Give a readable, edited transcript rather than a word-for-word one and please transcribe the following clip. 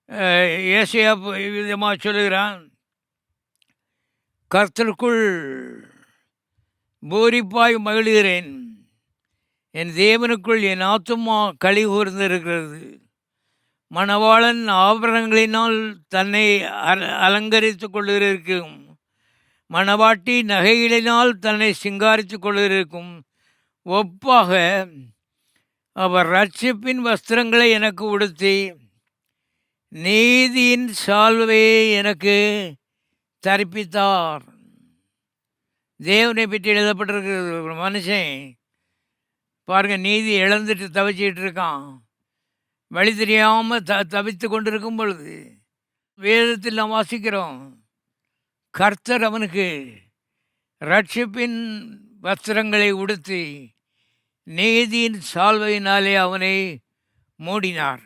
ஏசாயா விதமாக சொல்லுகிறான், கர்த்தருக்குள் பூரிப்பாய் மகிழ்கிறேன், என் தேவனுக்குள் என் ஆத்துமா களி கூர்ந்திருக்கிறது. மணவாளன் ஆபரணங்களினால் தன்னை அலங்கரித்து கொண்டிருக்கும், மணவாட்டி நகைகளினால் தன்னை சிங்காரித்து கொண்டிருக்கும் ஒப்பாக அவர் ரட்சிப்பின் வஸ்திரங்களை எனக்கு உடுத்தி நீதியின் சால்வையை எனக்கு தரிப்பித்தார். தேவனை பற்றி எழுதப்பட்டிருக்கிறது. ஒரு மனுஷன் பாருங்கள், நீதி இழந்துட்டு தவிச்சிக்கிட்டு இருக்கான். வழி தெரியாமல் தவித்து கொண்டிருக்கும் பொழுது வேதத்தில் நாம் வாசிக்கிறோம், கர்த்தர் அவனுக்கு ரட்சிப்பின் வஸ்திரங்களை உடுத்தி நீதியின் சால்வையினாலே அவனை மூடினார்.